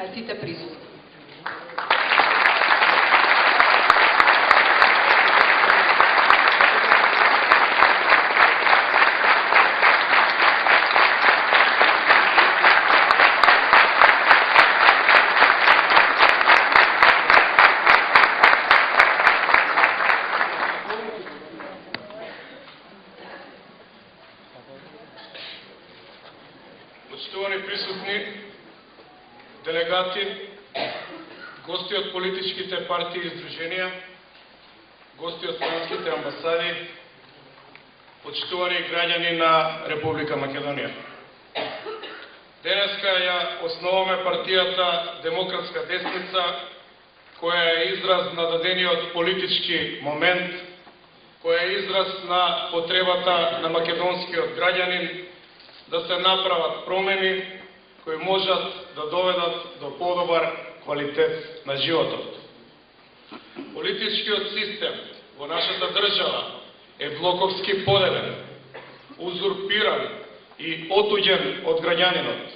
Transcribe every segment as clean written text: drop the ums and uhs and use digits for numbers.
на сите присутни. Почитувани присутни, делегати, гости од политичките партии и издруженија, гости од странските амбасади, почитувани граѓани на Република Македонија. Денеска ја основаме партијата Демократска десница, која е израз на дадениот политички момент, која е израз на потребата на македонскиот граѓанин да се направат промени кои можат да доведат до подобар квалитет на животот. Политичкиот систем во нашата држава е блоковски поделен, узурпиран и отуѓен од граѓанинот.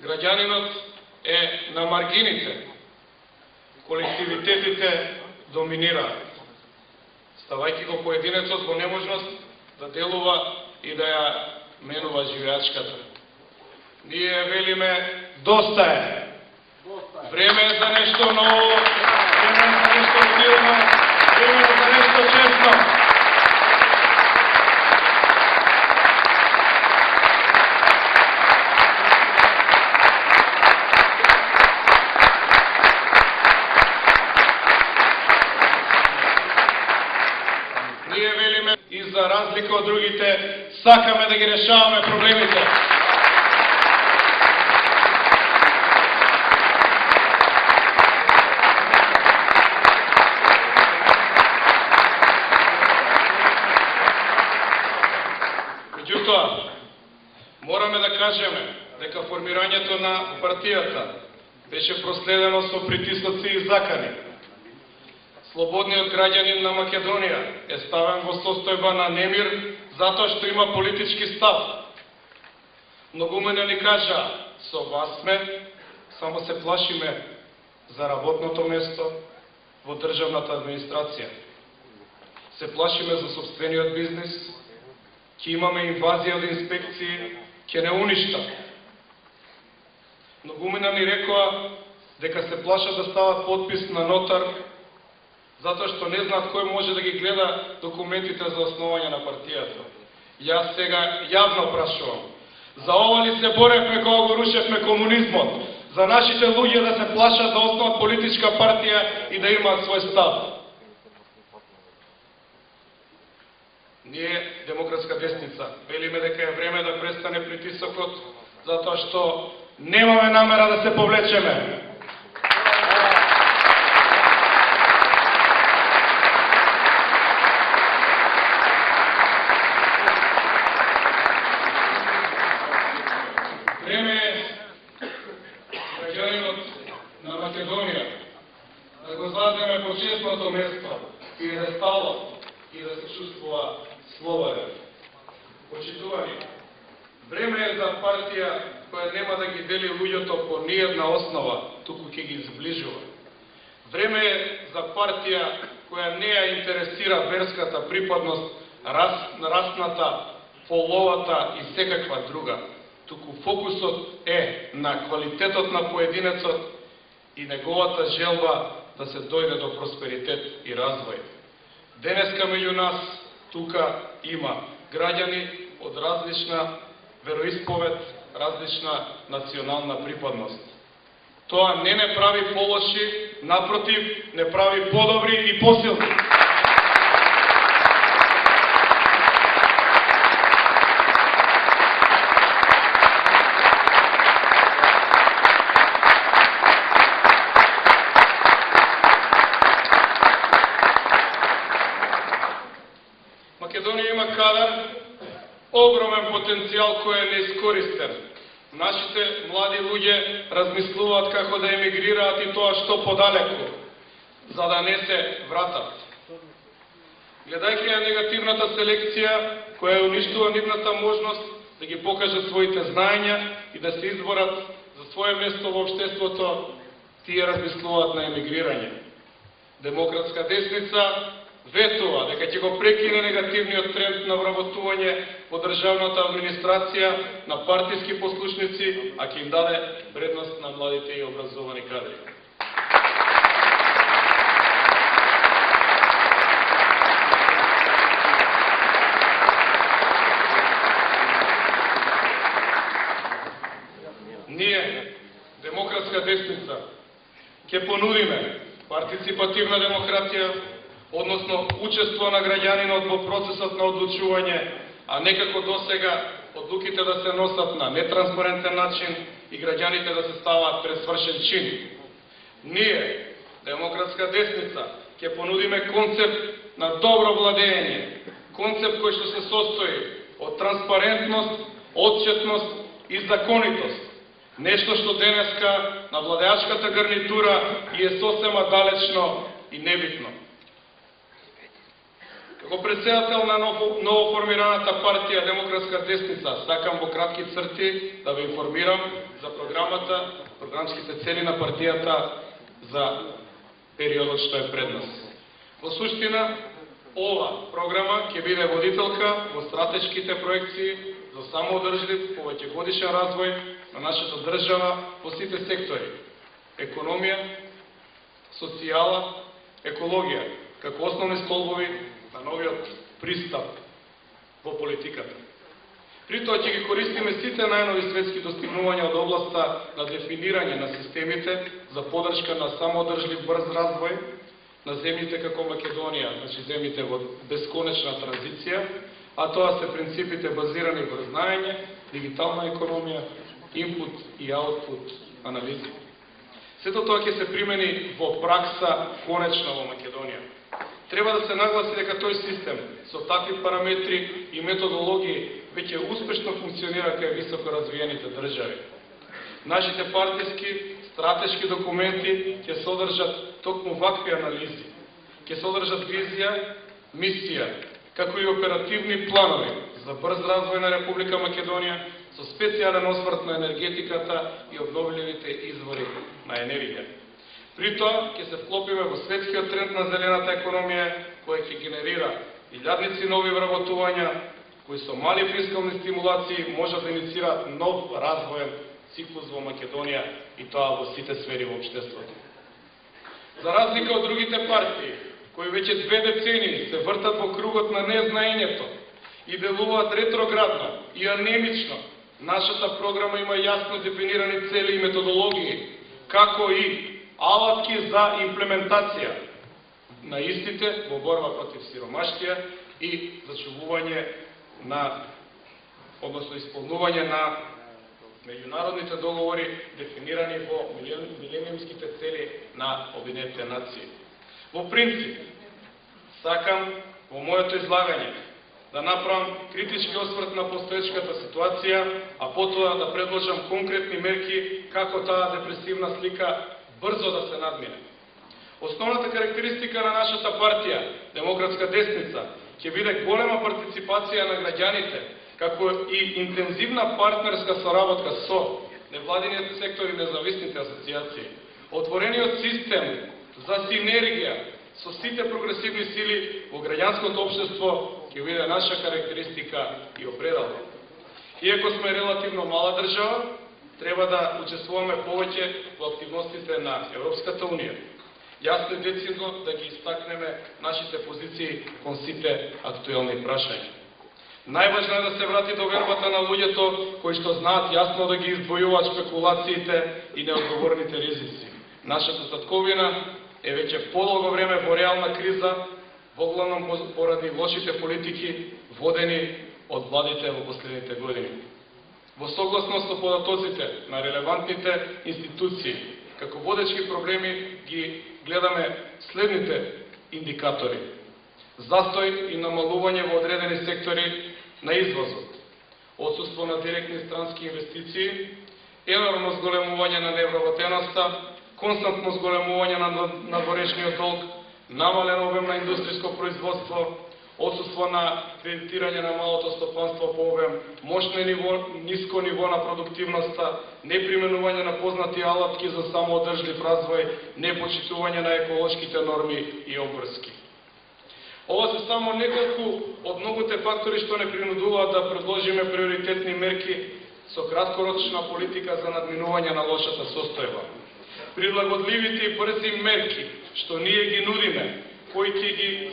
Граѓанинот е на маргините, колективитетите доминираат, ставајќи го поединецот во неможност да делува и да ја менува живеачката. Ние велиме доста е. Време е за нешто ново, време е за нешто силно, време е за нешто честно. Ние велиме и за разлика од другите, сакаме да ги решаваме проблемите. Меѓутоа, мораме да кажеме дека формирањето на партијата беше проследено со притисоци и закани. Слободниот граѓанин на Македонија е ставен во состојба на немир затоа што има политички став. Многумина ни кажа, со вас сме, само се плашиме за работното место во државната администрација. Се плашиме за собствениот бизнис, ќе имаме инвазија од инспекции, ќе не уништа. Многумина ни рекоа дека се плашат да стават подпис на нотар, затоа што не знаат кој може да ги гледа документите за основање на партијата. Јас сега јавно прашувам, за ова ли се боревме кога го рушевме комунизмот? За нашите луѓе да се плашат да основат политичка партија и да имаат свој став? Ние, Демократска десница, велиме дека е време да престане притисокот, затоа што немаме намера да се повлечеме. Време е граѓанинот на Македонија да го заземе почетното место и да стало и да се чувствува слободен. Почитувани, време е за партија која нема да ги дели луѓето по ниедна основа, туку ќе ги зближува. Време е за партија која не ја интересира верската припадност, расната, половата и секаква друга, туку фокусот е на квалитетот на поединецот и неговата желба да се дојде до просперитет и развој. Денеска меѓу нас тука има граѓани од различна вероисповед, различна национална припадност. Тоа не прави полоши, напротив, не прави подобри и посилни. Македонија има кадар, огромен потенцијал кој е неискористен. Нашите млади луѓе размислуваат како да емигрираат и тоа што подалеку, за да не се вратат. Гледајќи ја негативната селекција, која уништува нивната можност да ги покажат своите знаења и да се изборат за свое место во општеството, тие размислуваат на емигрирање. Демократска десница ветува дека ќе го прекине негативниот тренд на вработување во државната администрација на партиски послушници, а ќе им даде предност на младите и образовани кадри. Ние, демократска десница, ќе понудиме партиципативна демократија, односно учество на граѓанинот во процесот на одлучување, а не како досега одлуките да се носат на нетранспарентен начин и граѓаните да се ставаат пред свршен чин. Ние, демократска десница, ќе понудиме концепт на добро владење, концепт кој што се состои од транспарентност, отчетност и законитост. Нешто што денеска на владеачката гарнитура и е сосема далечно и небитно. Како председател на новоформираната партија Демократска десница, сакам во кратки црти да ве информирам за програмата, програмските цели на партијата за периодот што е пред нас. Во суштина, ова програма ќе биде водителка во стратешките проекции за самоодржлив повеќегодишен развој на нашата држава во сите сектори: економија, социјала, екологија, како основни столбови на новиот пристап во политиката. При тоа ќе ги користиме сите најнови светски достигнувања од областа на дефинирање на системите за поддршка на самоодржлив брз развој на земјите како Македонија, значи земјите во бесконечна транзиција, а тоа се принципите базирани врз знаење, дигитална економија, инпут и аутпут анализи. Сето тоа ќе се примени во пракса конечно во Македонија. Треба да се нагласи дека тој систем со такви параметри и методологии веќе успешно функционира кај високо развиените држави. Нашите партиски, стратешки документи ќе содржат токму вакви анализи, ќе содржат визија, мисија, како и оперативни планови за брз развој на Република Македонија со специјален осврт на енергетиката и обновливите извори на енергија. При тоа ќе се вклопиме во светскиот тренд на зелената економија, која ќе генерира илјадници нови вработувања, кои со мали фискални стимулации можат да инициират нов развоен циклус во Македонија и тоа во сите сфери во општеството. За разлика од другите партии, кои веќе 2 децении се вртат во кругот на незнаењето и делуваат ретроградно и анемично, нашата програма има јасно дефинирани цели и методологии, како и алатки за имплементација на истите во борба против сиромаштија и зачувување на, односно исполнување на меѓународните договори дефинирани во милениумските цели на Обединетите нации. Во принцип, сакам во моето излагање да направам критички осврт на постоечката ситуација, а потоа да предложам конкретни мерки како таа депресивна слика брзо да се надмине. Основната карактеристика на нашата партија, Демократска десница, ќе биде голема партиципација на граѓаните, како и интензивна партнерска соработка со невладиниот сектор и независните асоциации. Отворениот систем за синергија со сите прогресивни сили во граѓанското општество ќе биде наша карактеристика и определ. Иако сме релативно мала држава, треба да учествуваме повеќе во активностите на Европската Унија. Јасно и децидно да ги истакнеме нашите позиции кон сите актуелни прашања. Најважно е да се врати довербата на луѓето кои што знаат јасно да ги издвојуваат спекулациите и неодговорните ризици. Нашата татковина е веќе подолго време во реална криза, воглавном поради лошите политики водени од владите во последните години. Во согласност со податоците на релевантните институции, како водечки проблеми ги гледаме следните индикатори: застој и намалување во одредени сектори на извозот, отсутство на директни странски инвестиции, енормно зголемување на невработеноста, константно зголемување на надворешниот долг, намален обем на индустријско производство, отсутство на кредитирање на малото стопанство по обем, ниско ниво на продуктивноста, неприменување на познати алатки за самоодржлив развој, непочитување на еколошките норми и обврски. Ова се само неколку од многуте фактори што не принудуваат да предложиме приоритетни мерки со краткорочна политика за надминување на лошата состојба. Прилагодливите и брзи мерки што ние ги нудиме, кои ќе ги